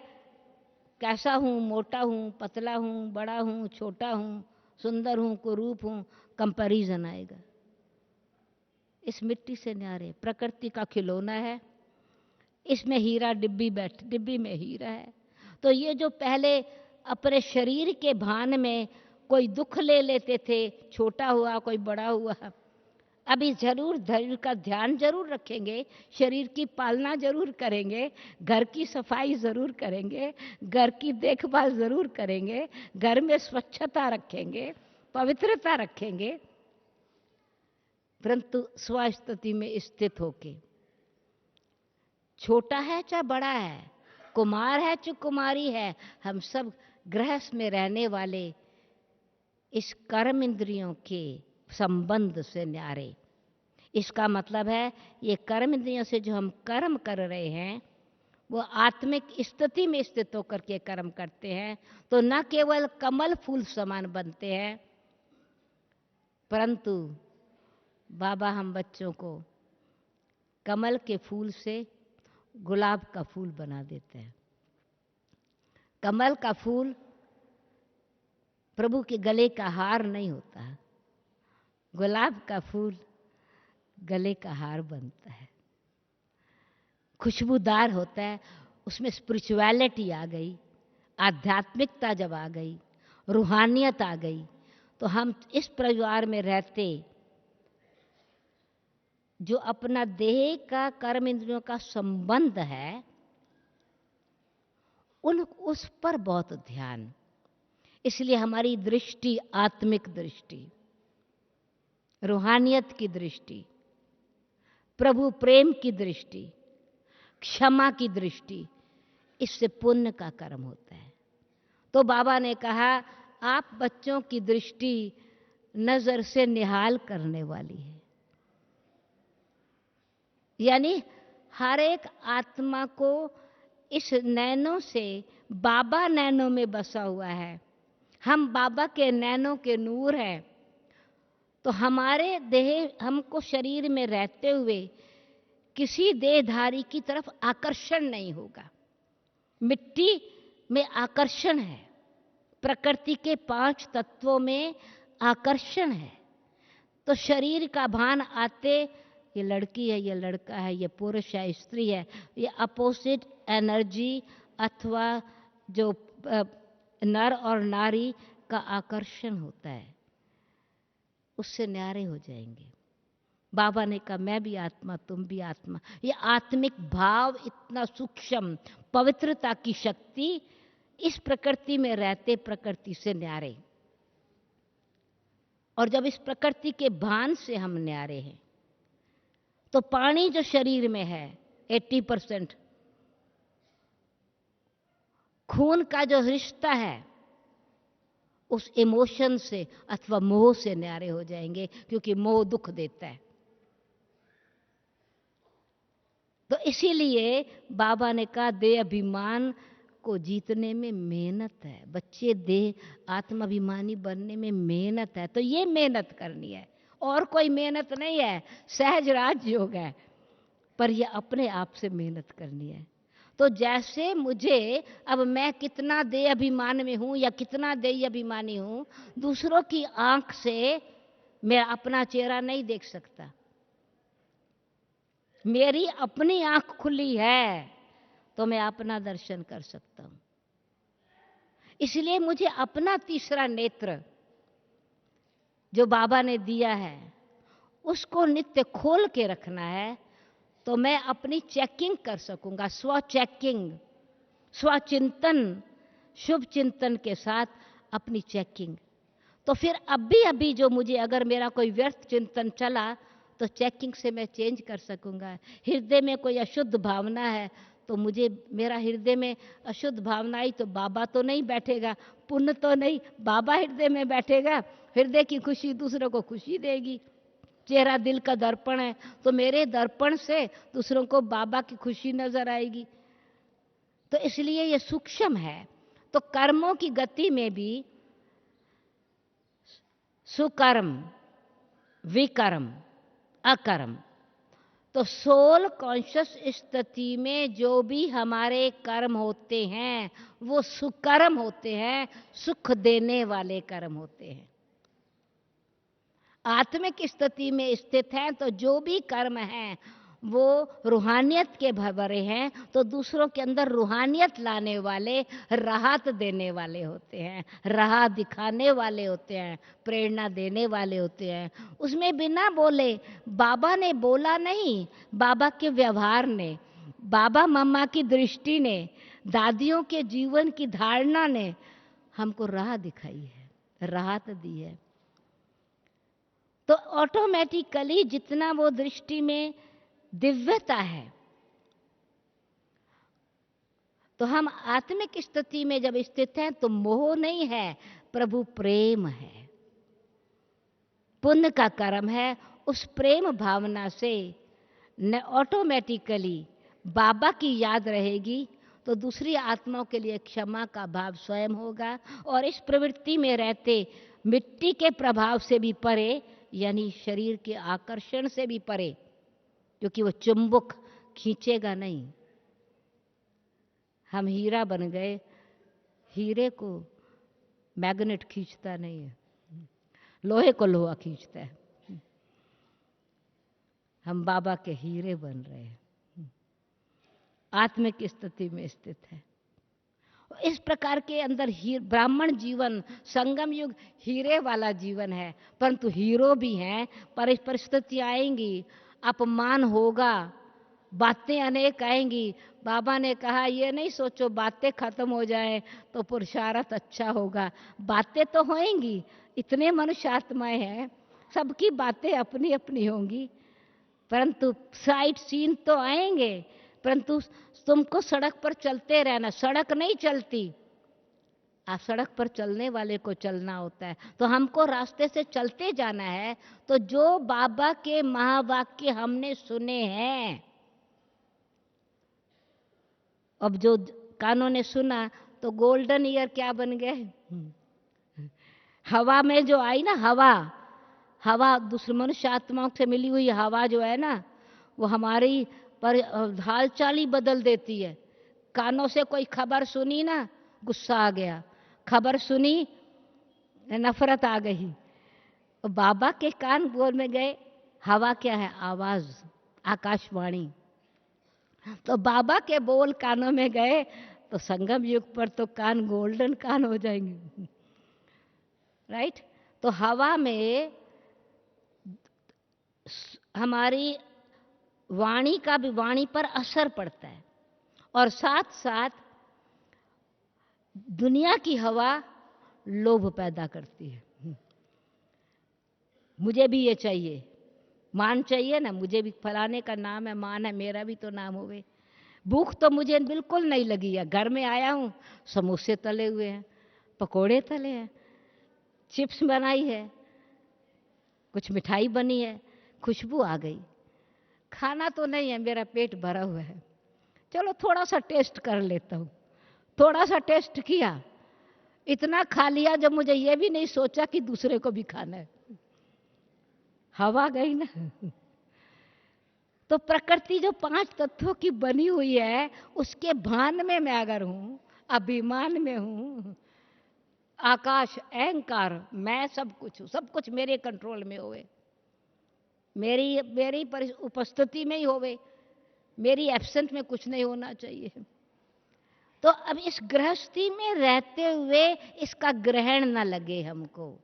कैसा हूँ, मोटा हूँ, पतला हूँ, बड़ा हूँ, छोटा हूँ, सुंदर हूँ, कुरूप हूँ, कंपैरिजन आएगा। इस मिट्टी से न्यारे, प्रकृति का खिलौना है, इसमें हीरा डिब्बी में हीरा है। तो ये जो पहले अपने शरीर के भान में कोई दुख ले लेते थे, छोटा हुआ कोई बड़ा हुआ, अभी जरूर शरीर का ध्यान जरूर रखेंगे, शरीर की पालना जरूर करेंगे, घर की सफाई जरूर करेंगे, घर की देखभाल जरूर करेंगे, घर में स्वच्छता रखेंगे, पवित्रता रखेंगे, परंतु स्वस्थिति में स्थित होके, छोटा है चाहे बड़ा है, कुमार है चाहे कुमारी है, हम सब गृहस्थ में रहने वाले इस कर्म इंद्रियों के संबंध से न्यारे। इसका मतलब है ये कर्म इंद्रियों से जो हम कर्म कर रहे हैं वो आत्मिक स्थिति में स्थित होकर के कर्म करते हैं, तो न केवल कमल फूल समान बनते हैं, परंतु बाबा हम बच्चों को कमल के फूल से गुलाब का फूल बना देते हैं। कमल का फूल प्रभु के गले का हार नहीं होता, गुलाब का फूल गले का हार बनता है, खुशबूदार होता है। उसमें स्पिरिचुअलिटी आ गई, आध्यात्मिकता जब आ गई, रूहानियत आ गई, तो हम इस परिवार में रहते जो अपना देह का कर्म इंद्रियों का संबंध है, उस पर बहुत ध्यान। इसलिए हमारी दृष्टि आत्मिक दृष्टि, रूहानियत की दृष्टि, प्रभु प्रेम की दृष्टि, क्षमा की दृष्टि, इससे पुण्य का कर्म होता है। तो बाबा ने कहा आप बच्चों की दृष्टि नजर से निहाल करने वाली है। यानी हर एक आत्मा को इस नैनों से बाबा नैनों में बसा हुआ है। हम बाबा के नैनों के नूर हैं। तो हमारे देह, हमको शरीर में रहते हुए किसी देहधारी की तरफ आकर्षण नहीं होगा। मिट्टी में आकर्षण है, प्रकृति के 5 तत्वों में आकर्षण है। तो शरीर का भान आते ये लड़की है, ये लड़का है, ये पुरुष है, स्त्री है, ये अपोजिट एनर्जी अथवा जो नर और नारी का आकर्षण होता है, उससे न्यारे हो जाएंगे। बाबा ने कहा मैं भी आत्मा, तुम भी आत्मा। ये आत्मिक भाव इतना सूक्ष्म, पवित्रता की शक्ति, इस प्रकृति में रहते प्रकृति से न्यारे। और जब इस प्रकृति के भान से हम न्यारे हैं तो पानी जो शरीर में है 80%, खून का जो रिश्ता है उस इमोशन से अथवा मोह से न्यारे हो जाएंगे, क्योंकि मोह दुख देता है। तो इसीलिए बाबा ने कहा देह अभिमान को जीतने में मेहनत है। बच्चे देह आत्माभिमानी बनने में मेहनत है। तो ये मेहनत करनी है, और कोई मेहनत नहीं है, सहज राज योग है, पर ये अपने आप से मेहनत करनी है। तो जैसे मुझे अब मैं कितना देह अभिमान में हूं या कितना देह अभिमानी हूं, दूसरों की आंख से मैं अपना चेहरा नहीं देख सकता। मेरी अपनी आंख खुली है तो मैं अपना दर्शन कर सकता हूं। इसलिए मुझे अपना तीसरा नेत्र जो बाबा ने दिया है उसको नित्य खोल के रखना है, तो मैं अपनी चेकिंग कर सकूंगा। स्व चेकिंग, स्वचिंतन, शुभ चिंतन के साथ अपनी चेकिंग। तो फिर अभी जो मुझे अगर मेरा कोई व्यर्थ चिंतन चला तो चेकिंग से मैं चेंज कर सकूंगा। हृदय में कोई अशुद्ध भावना है तो मुझे, मेरा हृदय में अशुद्ध भावना आई तो बाबा तो नहीं बैठेगा, पुण्य तो नहीं, बाबा हृदय में बैठेगा। हृदय की खुशी दूसरों को खुशी देगी। चेहरा दिल का दर्पण है, तो मेरे दर्पण से दूसरों को बाबा की खुशी नजर आएगी। तो इसलिए ये सूक्ष्म है। तो कर्मों की गति में भी सुकर्म, विकर्म, अकर्म, तो सोल कॉन्शियस स्थिति में जो भी हमारे कर्म होते हैं वो सुकर्म होते हैं, सुख देने वाले कर्म होते हैं। आत्मिक स्थिति में स्थित हैं तो जो भी कर्म हैं वो रूहानियत के भरे हैं, तो दूसरों के अंदर रूहानियत लाने वाले, राहत देने वाले होते हैं, राह दिखाने वाले होते हैं, प्रेरणा देने वाले होते हैं। उसमें बिना बोले, बाबा ने बोला नहीं, बाबा के व्यवहार ने, बाबा मम्मा की दृष्टि ने, दादियों के जीवन की धारणा ने हमको राह दिखाई है, राहत दी है। तो ऑटोमेटिकली जितना वो दृष्टि में दिव्यता है, तो हम आत्मिक स्थिति में जब स्थित हैं तो मोह नहीं है, प्रभु प्रेम है, पुण्य का कर्म है। उस प्रेम भावना से न ऑटोमेटिकली बाबा की याद रहेगी, तो दूसरी आत्माओं के लिए क्षमा का भाव स्वयं होगा। और इस प्रवृत्ति में रहते मिट्टी के प्रभाव से भी परे, यानी शरीर के आकर्षण से भी परे, क्योंकि वो चुंबक खींचेगा नहीं। हम हीरा बन गए, हीरे को मैग्नेट खींचता नहीं है, लोहे को लोहा खींचता है। हम बाबा के हीरे बन रहे हैं, आत्मिक स्थिति में स्थित है। इस प्रकार के अंदर ब्राह्मण जीवन, संगम युग हीरे वाला जीवन है, परंतु हीरो भी हैं। परिस्थितियां आएंगी, अपमान होगा, बातें अनेक आएंगी। बाबा ने कहा ये नहीं सोचो बातें खत्म हो जाए तो पुरुषार्थ अच्छा होगा। बातें तो होंगी, इतने मनुष्य आत्माएं हैं, सबकी बातें अपनी अपनी होंगी, परंतु साइड सीन तो आएंगे। परंतु तुमको सड़क पर चलते रहना, सड़क नहीं चलती, आप सड़क पर चलने वाले को चलना होता है, तो हमको रास्ते से चलते जाना है। तो जो बाबा के महावाक्य हमने सुने हैं, अब जो कानों ने सुना तो गोल्डन ईयर क्या बन गए? हवा में जो आई ना, हवा हवा दूसरे मनुष्य आत्माओं से मिली हुई हवा जो है ना, वो हमारी पर हालचाल ही बदल देती है। कानों से कोई खबर सुनी ना, गुस्सा आ गया, खबर सुनी नफरत आ गई। बाबा के कान बोल में गए, हवा क्या है? आवाज, आकाशवाणी। तो बाबा के बोल कानों में गए तो संगम युग पर तो कान गोल्डन कान हो जाएंगे। राइट? तो हवा में हमारी वाणी का भी, वाणी पर असर पड़ता है, और साथ साथ दुनिया की हवा लोभ पैदा करती है। मुझे भी ये चाहिए, मान चाहिए ना, मुझे भी फलाने का नाम है, मान है, मेरा भी तो नाम होवे। भूख तो मुझे बिल्कुल नहीं लगी है, घर में आया हूँ, समोसे तले हुए हैं, पकोड़े तले हैं, चिप्स बनाई है, कुछ मिठाई बनी है, खुशबू आ गई। खाना तो नहीं है, मेरा पेट भरा हुआ है, चलो थोड़ा सा टेस्ट कर लेता हूँ। थोड़ा सा टेस्ट किया, इतना खा लिया जब मुझे ये भी नहीं सोचा कि दूसरे को भी खाना है। हवा गई ना। तो प्रकृति जो 5 तत्वों की बनी हुई है, उसके भान में मैं अगर हूं, अभिमान में हूं, आकाश अहंकार, मैं सब कुछ हूं, सब कुछ मेरे कंट्रोल में होवे, मेरी मेरी उपस्थिति में ही होवे, मेरी एब्सेंट में कुछ नहीं होना चाहिए। तो अब इस गृहस्थी में रहते हुए इसका ग्रहण न लगे हमको,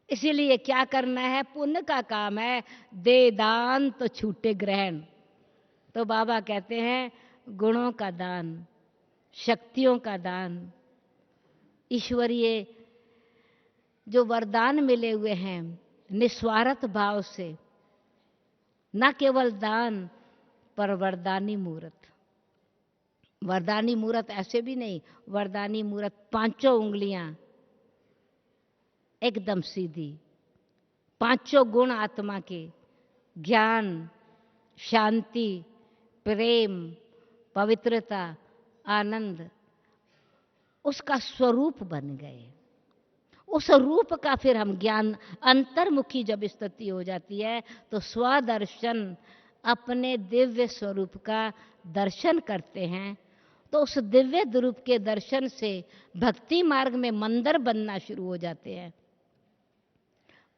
इसीलिए क्या करना है? पुण्य का काम है, दे दान तो छूटे ग्रहण। तो बाबा कहते हैं गुणों का दान, शक्तियों का दान, ईश्वरीय जो वरदान मिले हुए हैं, निस्वार्थ भाव से, न केवल दान पर वरदानी मूर्त। वरदानी मूर्त ऐसे भी नहीं, वरदानी मूर्त 5 उंगलियां एकदम सीधी, 5 गुण आत्मा के, ज्ञान, शांति, प्रेम, पवित्रता, आनंद, उसका स्वरूप बन गए। उस रूप का फिर हम ज्ञान, अंतर्मुखी जब स्थिति हो जाती है तो स्वदर्शन, अपने दिव्य स्वरूप का दर्शन करते हैं। तो उस दिव्य रूप के दर्शन से भक्ति मार्ग में मंदिर बनना शुरू हो जाते हैं।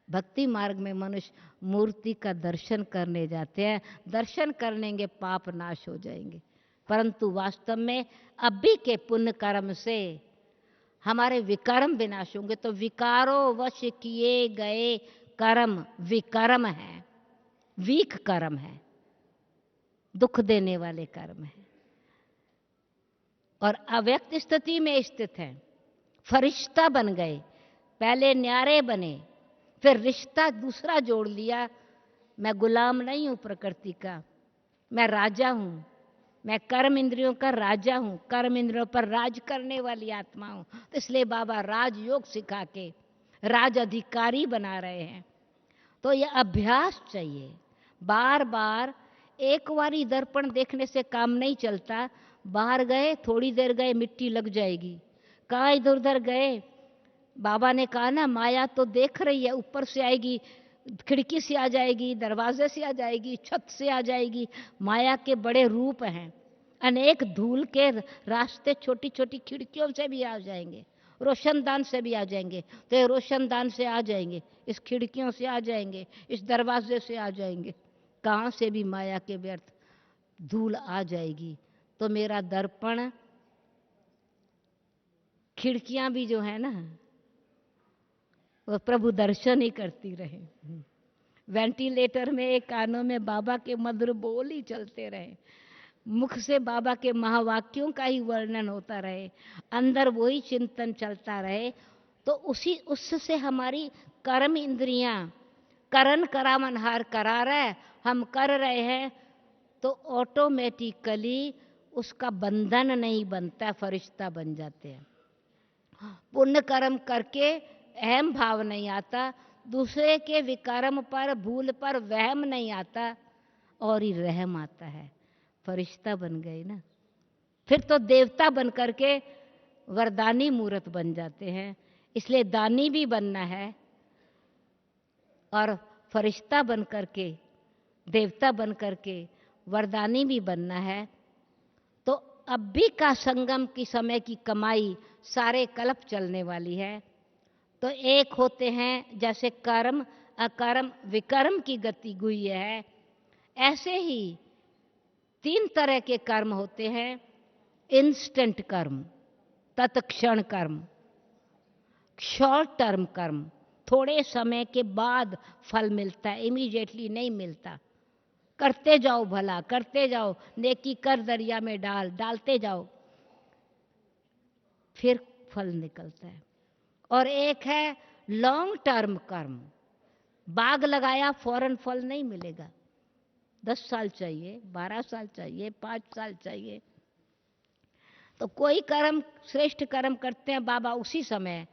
भक्ति मार्ग में मनुष्य मूर्ति का दर्शन करने जाते हैं, दर्शन करेंगे पाप नाश हो जाएंगे, परंतु वास्तव में अभी के पुण्य कर्म से हमारे विकर्म विनाश होंगे। तो विकारों वश किए गए कर्म विकर्म है, वीक कर्म है, दुख देने वाले कर्म है, और अव्यक्त स्थिति में स्थित है। फरिश्ता बन गए, पहले न्यारे बने, फिर रिश्ता दूसरा जोड़ लिया। मैं गुलाम नहीं हूं प्रकृति का, मैं राजा हूं, मैं कर्म इंद्रियों का राजा हूं, कर्म इंद्रियों पर राज करने वाली आत्मा हूं। तो इसलिए बाबा राजयोग सिखा के राज अधिकारी बना रहे हैं। तो यह अभ्यास चाहिए, बार बार। एक बारी दर्पण देखने से काम नहीं चलता, बाहर गए, थोड़ी देर गए, मिट्टी लग जाएगी, कहाँ इधर उधर गए। बाबा ने कहा ना, माया तो देख रही है, ऊपर से आएगी, खिड़की से आ जाएगी, दरवाजे से आ जाएगी, छत से आ जाएगी। माया के बड़े रूप हैं, अनेक धूल के रास्ते छोटी छोटी खिड़कियों से भी आ जाएंगे, रोशनदान से भी आ जाएंगे। तो ये रोशनदान से आ जाएंगे, इस खिड़कियों से आ जाएंगे, इस दरवाजे से आ जाएंगे, कहाँ से भी माया के व्यर्थ धूल आ जाएगी। तो मेरा दर्पण, खिड़कियां भी जो है ना, वो प्रभु दर्शन ही करती रहे। वेंटिलेटर में एक कानों में बाबा के मधुर बोल ही चलते रहे, मुख से बाबा के महावाक्यों का ही वर्णन होता रहे, अंदर वही चिंतन चलता रहे। तो उससे हमारी कर्म इंद्रियां करन करामनहार करा रहे, हम कर रहे हैं, तो ऑटोमेटिकली उसका बंधन नहीं बनता, फरिश्ता बन जाते हैं। पुण्य कर्म करके अहम भाव नहीं आता, दूसरे के विकर्म पर, भूल पर वहम नहीं आता, और ही रहम आता है। फरिश्ता बन गए ना, फिर तो देवता बन करके वरदानी मूर्त बन जाते हैं। इसलिए दानी भी बनना है और फरिश्ता बन करके, देवता बन करके वरदानी भी बनना है। तो अब भी का संगम की समय की कमाई सारे कल्प चलने वाली है। तो एक होते हैं जैसे कर्म, अकर्म, विकर्म की गति हुई है, ऐसे ही 3 तरह के कर्म होते हैं। इंस्टेंट कर्म, तत्क्षण कर्म, शॉर्ट टर्म कर्म, थोड़े समय के बाद फल मिलता है, इमीडिएटली नहीं मिलता। करते जाओ भला, करते जाओ, नेकी कर दरिया में डालते जाओ, फिर फल निकलता है। और एक है लॉन्ग टर्म कर्म, बाग लगाया फौरन फल नहीं मिलेगा, 10 साल चाहिए, 12 साल चाहिए, 5 साल चाहिए। तो कोई कर्म, श्रेष्ठ कर्म करते हैं बाबा, उसी समय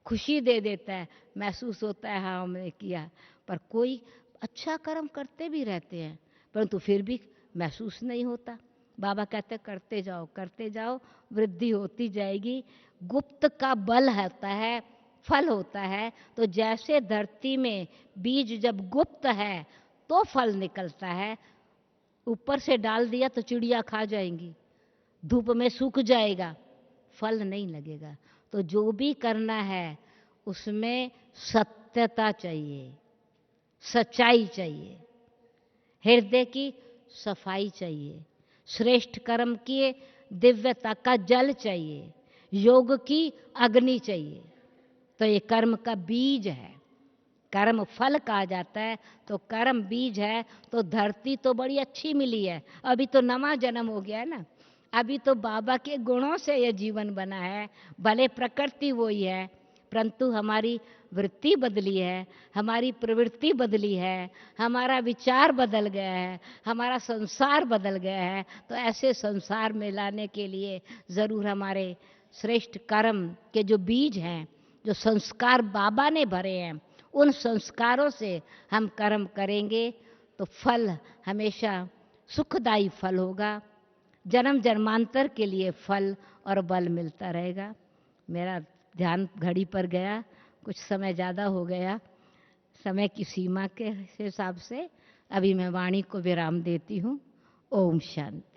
खुशी दे देता है, महसूस होता है हाँ हमने किया। पर कोई अच्छा कर्म करते भी रहते हैं, परंतु फिर भी महसूस नहीं होता। बाबा कहते करते जाओ, वृद्धि होती जाएगी। गुप्त का बल होता है, फल होता है। तो जैसे धरती में बीज जब गुप्त है तो फल निकलता है, ऊपर से डाल दिया तो चिड़िया खा जाएंगी, धूप में सूख जाएगा, फल नहीं लगेगा। तो जो भी करना है उसमें सत्यता चाहिए, सच्चाई चाहिए, हृदय की सफाई चाहिए, श्रेष्ठ कर्म की दिव्यता का जल चाहिए, योग की अग्नि चाहिए। तो ये कर्म का बीज है, कर्म फल कहा जाता है। तो कर्म बीज है। तो धरती तो बड़ी अच्छी मिली है, अभी तो नवा जन्म हो गया है ना, अभी तो बाबा के गुणों से यह जीवन बना है। भले प्रकृति वही है, परंतु हमारी वृत्ति बदली है, हमारी प्रवृत्ति बदली है, हमारा विचार बदल गया है, हमारा संसार बदल गया है। तो ऐसे संसार में लाने के लिए ज़रूर हमारे श्रेष्ठ कर्म के जो बीज हैं, जो संस्कार बाबा ने भरे हैं, उन संस्कारों से हम कर्म करेंगे तो फल हमेशा सुखदायी फल होगा। जन्म जन्मांतर के लिए फल और बल मिलता रहेगा। मेरा ध्यान घड़ी पर गया, कुछ समय ज़्यादा हो गया, समय की सीमा के हिसाब से अभी मैं वाणी को विराम देती हूँ। ओम शांति।